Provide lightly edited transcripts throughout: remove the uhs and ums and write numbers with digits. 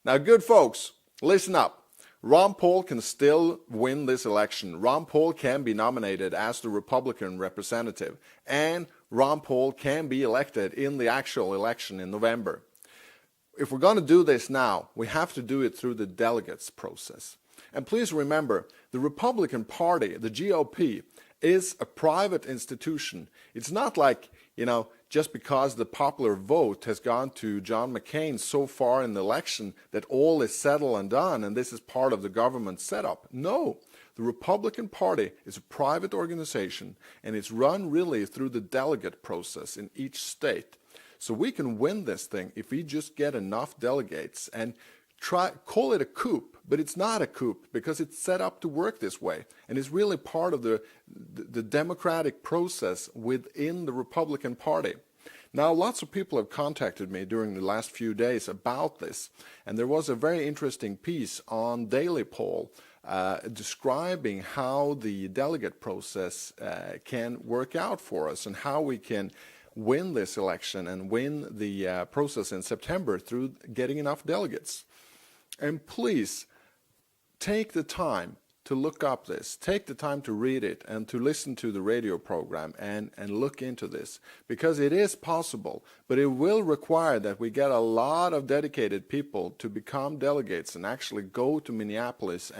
Now, good folks, listen up. Ron Paul can still win this election. Ron Paul can be nominated as the Republican representative, and Ron Paul can be elected in the actual election in November. If we're going to do this now, we have to do it through the delegates process. And please remember, the Republican Party, the GOP, is a private institution. It's not like, just because the popular vote has gone to John McCain so far in the election that all is settled and done and this is part of the government setup. No, the Republican Party is a private organization and it's run really through the delegate process in each state. So we can win this thing if we just get enough delegates and call it a coup, but it's not a coup because it's set up to work this way, and it's really part of the democratic process within the Republican Party. Now, lots of people have contacted me during the last few days about this, and there was a very interesting piece on Daily Poll describing how the delegate process can work out for us and how we can win this election and win the process in September through getting enough delegates. And please, take the time to look up this, take the time to read it and to listen to the radio program and look into this, because it is possible, but it will require that we get a lot of dedicated people to become delegates and actually go to Minneapolis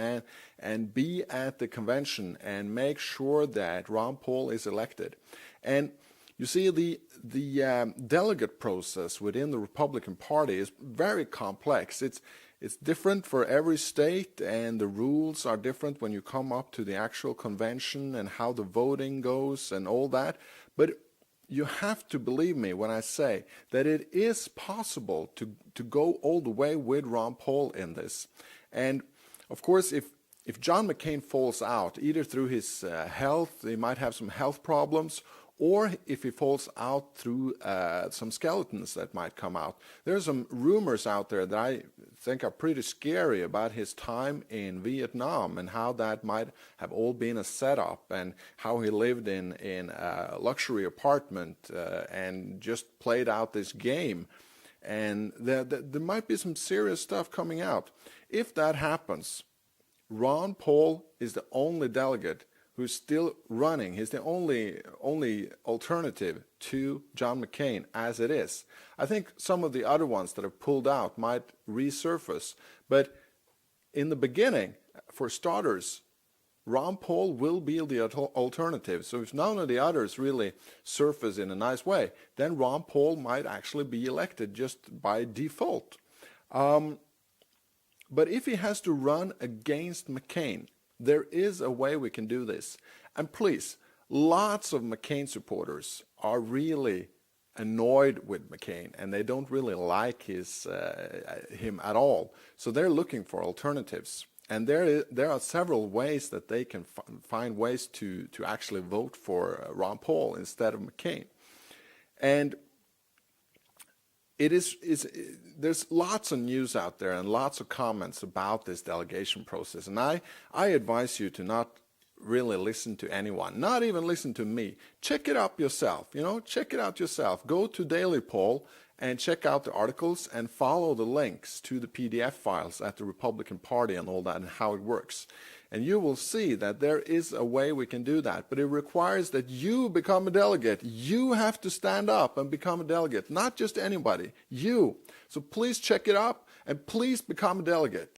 and be at the convention and make sure that Ron Paul is elected. And you see, the delegate process within the Republican Party is very complex. It's different for every state, and the rules are different when you come up to the actual convention and how the voting goes and all that. But you have to believe me when I say that it is possible to go all the way with Ron Paul in this. And of course, if John McCain falls out, either through his health, he might have some health problems, or if he falls out through some skeletons that might come out. There's some rumors out there that I think are pretty scary about his time in Vietnam and how that might have all been a setup and how he lived in a luxury apartment and just played out this game. And there might be some serious stuff coming out. If that happens, Ron Paul is the only delegate who's still running. He's the only alternative to John McCain as it is. I think some of the other ones that have pulled out might resurface, but in the beginning, for starters, Ron Paul will be the alternative. So if none of the others really surface in a nice way, then Ron Paul might actually be elected just by default. But if he has to run against McCain, there is a way we can do this. And please, lots of McCain supporters are really annoyed with McCain and they don't really like him at all. So they're looking for alternatives. And there are several ways that they can find ways to actually vote for Ron Paul instead of McCain. And there's lots of news out there and lots of comments about this delegation process. And I advise you to not really listen to anyone, not even listen to me. Check it up yourself, check it out yourself. Go to Daily Poll and check out the articles and follow the links to the PDF files at the Republican Party and all that and how it works. And you will see that there is a way we can do that, but it requires that you become a delegate. You have to stand up and become a delegate, not just anybody, you. So please check it up and please become a delegate.